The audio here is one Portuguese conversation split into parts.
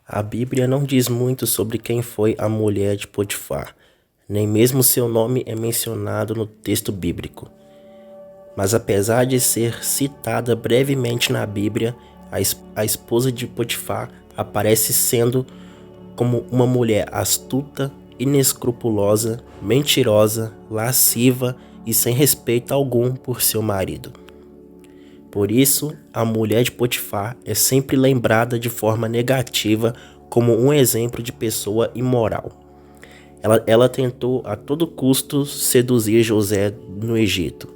A Bíblia não diz muito sobre quem foi a mulher de Potifar, nem mesmo seu nome é mencionado no texto bíblico. Mas apesar de ser citada brevemente na Bíblia, a esposa de Potifar aparece sendo como uma mulher astuta, inescrupulosa, mentirosa, lasciva e sem respeito algum por seu marido. Por isso, a mulher de Potifar é sempre lembrada de forma negativa como um exemplo de pessoa imoral. Ela tentou a todo custo seduzir José no Egito.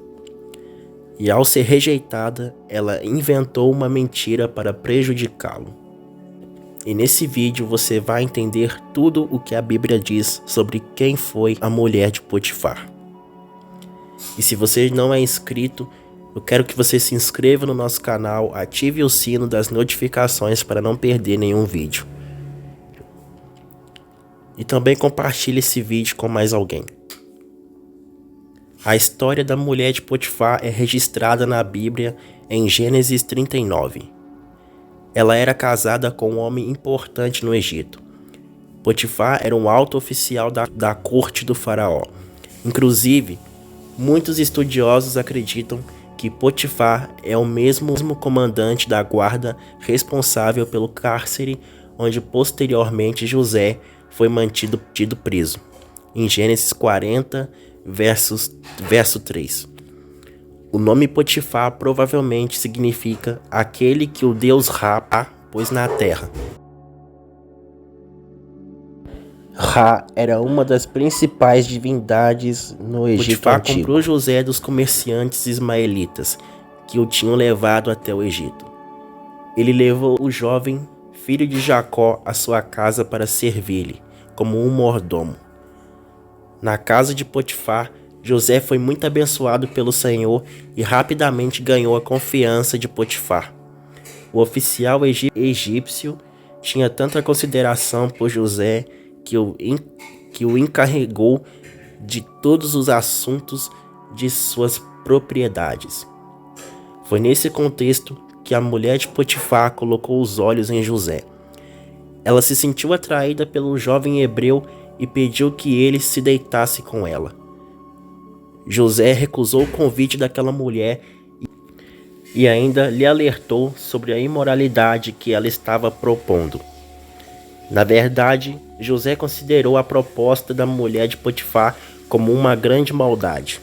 E ao ser rejeitada, ela inventou uma mentira para prejudicá-lo. E nesse vídeo você vai entender tudo o que a Bíblia diz sobre quem foi a mulher de Potifar. E se você não é inscrito, eu quero que você se inscreva no nosso canal, ative o sino das notificações para não perder nenhum vídeo. E também compartilhe esse vídeo com mais alguém. A história da mulher de Potifar é registrada na Bíblia em Gênesis 39. Ela era casada com um homem importante no Egito. Potifar era um alto oficial da corte do faraó. Inclusive, muitos estudiosos acreditam que Potifar é o mesmo comandante da guarda responsável pelo cárcere onde posteriormente José foi mantido preso, em Gênesis 40, verso 3. O nome Potifar provavelmente significa aquele que o Deus Ra pôs na terra. Ra era uma das principais divindades no Egito antigo. Potifar comprou José dos comerciantes ismaelitas que o tinham levado até o Egito. Ele levou o jovem filho de Jacó à sua casa para servir-lhe como um mordomo. Na casa de Potifar, José foi muito abençoado pelo Senhor e rapidamente ganhou a confiança de Potifar. O oficial egípcio tinha tanta consideração por José que o encarregou de todos os assuntos de suas propriedades. Foi nesse contexto que a mulher de Potifar colocou os olhos em José. Ela se sentiu atraída pelo jovem hebreu e pediu que ele se deitasse com ela. José recusou o convite daquela mulher e ainda lhe alertou sobre a imoralidade que ela estava propondo. Na verdade, José considerou a proposta da mulher de Potifar como uma grande maldade.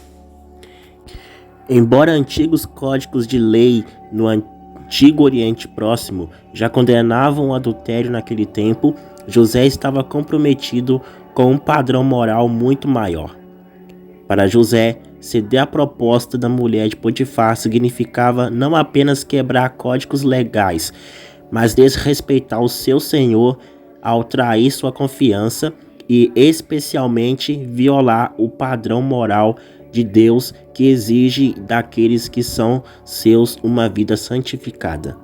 Embora antigos códigos de lei no Antigo Oriente Próximo já condenavam o adultério naquele tempo, José estava comprometido com um padrão moral muito maior. Para José, ceder à proposta da mulher de Potifar significava não apenas quebrar códigos legais, mas desrespeitar o seu senhor ao trair sua confiança e, especialmente, violar o padrão moral de Deus que exige daqueles que são seus uma vida santificada.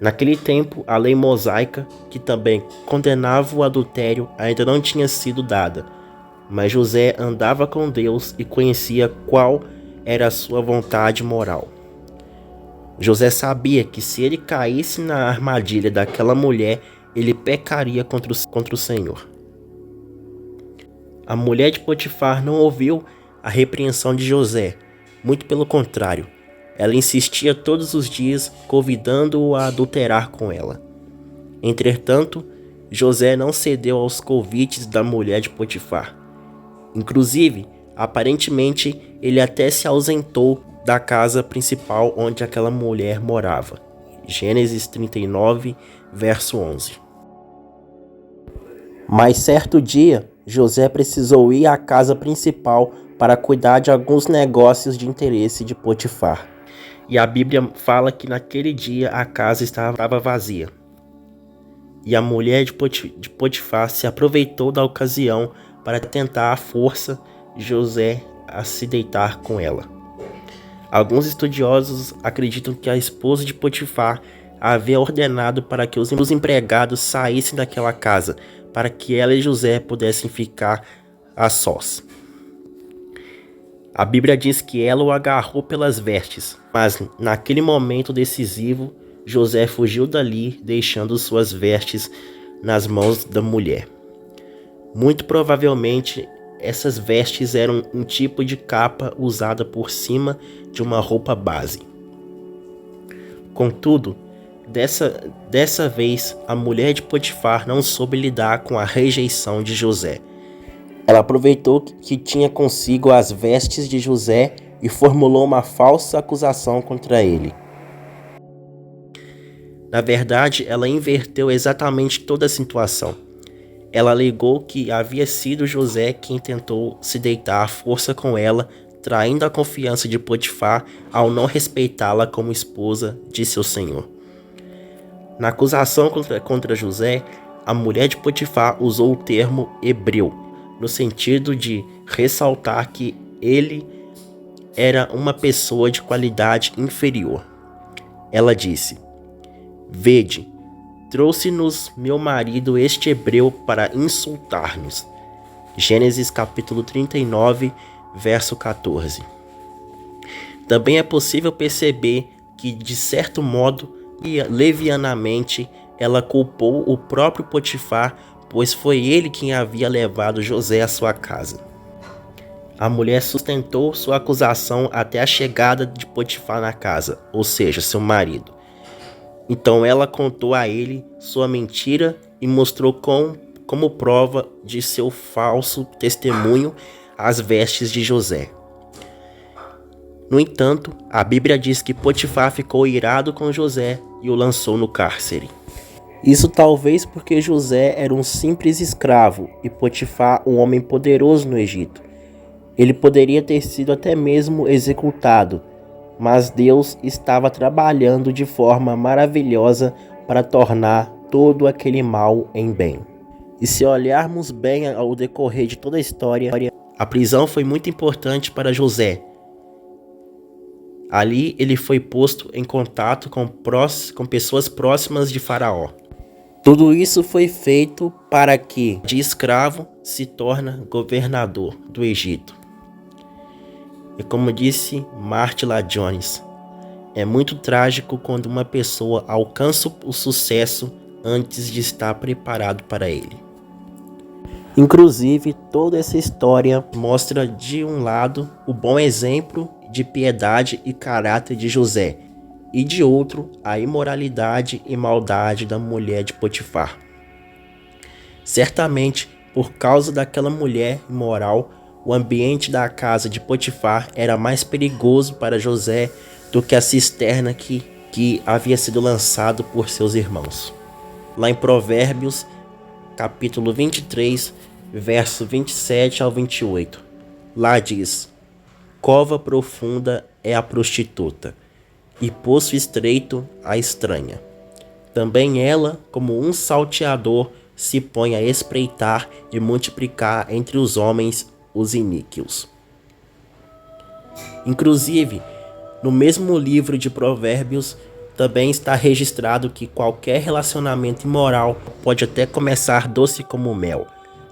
Naquele tempo, a lei mosaica, que também condenava o adultério, ainda não tinha sido dada, mas José andava com Deus e conhecia qual era a sua vontade moral. José sabia que se ele caísse na armadilha daquela mulher, ele pecaria contra o Senhor. A mulher de Potifar não ouviu a repreensão de José, muito pelo contrário. Ela insistia todos os dias, convidando-o a adulterar com ela. Entretanto, José não cedeu aos convites da mulher de Potifar. Inclusive, aparentemente, ele até se ausentou da casa principal onde aquela mulher morava. Gênesis 39, verso 11. Mas certo dia, José precisou ir à casa principal para cuidar de alguns negócios de interesse de Potifar. E a Bíblia fala que naquele dia a casa estava vazia. E a mulher de Potifar se aproveitou da ocasião para tentar à força José a se deitar com ela. Alguns estudiosos acreditam que a esposa de Potifar havia ordenado para que os empregados saíssem daquela casa, para que ela e José pudessem ficar a sós. A Bíblia diz que ela o agarrou pelas vestes, mas naquele momento decisivo, José fugiu dali, deixando suas vestes nas mãos da mulher. Muito provavelmente, essas vestes eram um tipo de capa usada por cima de uma roupa base. Contudo, dessa vez, a mulher de Potifar não soube lidar com a rejeição de José. Ela aproveitou que tinha consigo as vestes de José e formulou uma falsa acusação contra ele. Na verdade, ela inverteu exatamente toda a situação. Ela alegou que havia sido José quem tentou se deitar à força com ela, traindo a confiança de Potifar ao não respeitá-la como esposa de seu senhor. Na acusação contra José, a mulher de Potifar usou o termo hebreu, no sentido de ressaltar que ele era uma pessoa de qualidade inferior. Ela disse: "Vede, trouxe-nos meu marido este hebreu para insultar-nos." Gênesis capítulo 39, verso 14. Também é possível perceber que, de certo modo, levianamente, ela culpou o próprio Potifar, pois foi ele quem havia levado José à sua casa. A mulher sustentou sua acusação até a chegada de Potifar na casa, ou seja, seu marido. Então ela contou a ele sua mentira e mostrou como prova de seu falso testemunho as vestes de José. No entanto, a Bíblia diz que Potifar ficou irado com José e o lançou no cárcere. Isso talvez porque José era um simples escravo e Potifar um homem poderoso no Egito. Ele poderia ter sido até mesmo executado, mas Deus estava trabalhando de forma maravilhosa para tornar todo aquele mal em bem. E se olharmos bem ao decorrer de toda a história, a prisão foi muito importante para José. Ali ele foi posto em contato com pessoas próximas de Faraó. Tudo isso foi feito para que, de escravo, se torne governador do Egito. E como disse Martha Jones, é muito trágico quando uma pessoa alcança o sucesso antes de estar preparado para ele. Inclusive, toda essa história mostra, de um lado, o bom exemplo de piedade e caráter de José, e de outro, a imoralidade e maldade da mulher de Potifar. Certamente, por causa daquela mulher imoral, o ambiente da casa de Potifar era mais perigoso para José do que a cisterna que havia sido lançado por seus irmãos. Lá em Provérbios, capítulo 23, verso 27 ao 28, lá diz: "Cova profunda é a prostituta, e poço estreito a estranha. Também ela, como um salteador, se põe a espreitar e multiplicar entre os homens os iníquos." Inclusive, no mesmo livro de Provérbios, também está registrado que qualquer relacionamento imoral pode até começar doce como mel,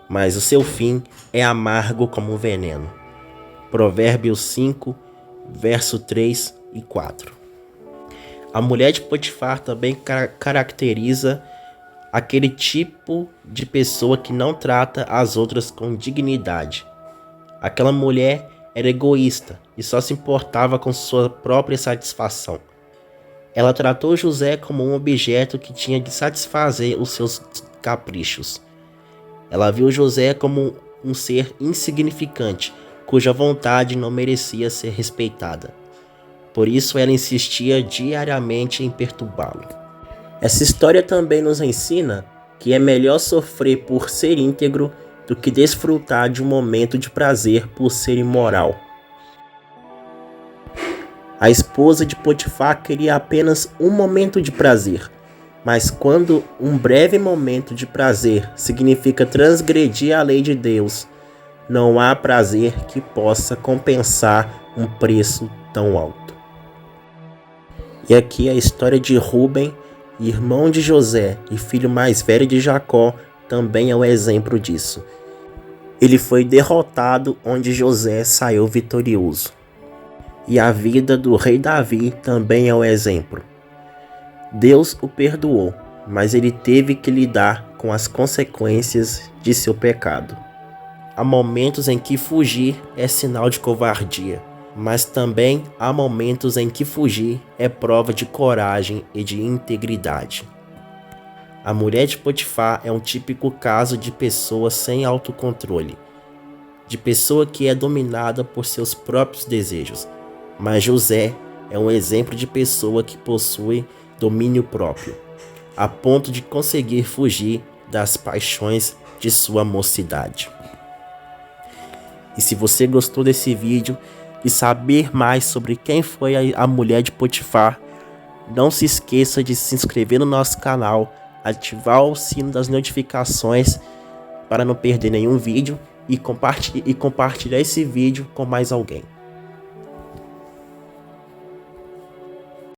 mas o seu fim é amargo como veneno. Provérbios 5, verso 3 e 4. A mulher de Potifar também caracteriza aquele tipo de pessoa que não trata as outras com dignidade. Aquela mulher era egoísta e só se importava com sua própria satisfação. Ela tratou José como um objeto que tinha de satisfazer os seus caprichos. Ela viu José como um ser insignificante, cuja vontade não merecia ser respeitada. Por isso ela insistia diariamente em perturbá-lo. Essa história também nos ensina que é melhor sofrer por ser íntegro do que desfrutar de um momento de prazer por ser imoral. A esposa de Potifar queria apenas um momento de prazer, mas quando um breve momento de prazer significa transgredir a lei de Deus, não há prazer que possa compensar um preço tão alto. E aqui a história de Rúben, irmão de José e filho mais velho de Jacó, também é um exemplo disso. Ele foi derrotado onde José saiu vitorioso. E a vida do rei Davi também é um exemplo. Deus o perdoou, mas ele teve que lidar com as consequências de seu pecado. Há momentos em que fugir é sinal de covardia, mas também há momentos em que fugir é prova de coragem e de integridade. A mulher de Potifar é um típico caso de pessoa sem autocontrole, de pessoa que é dominada por seus próprios desejos. Mas José é um exemplo de pessoa que possui domínio próprio, a ponto de conseguir fugir das paixões de sua mocidade. E se você gostou desse vídeo e saber mais sobre quem foi a mulher de Potifar, não se esqueça de se inscrever no nosso canal, ativar o sino das notificações para não perder nenhum vídeo e compartilhar esse vídeo com mais alguém.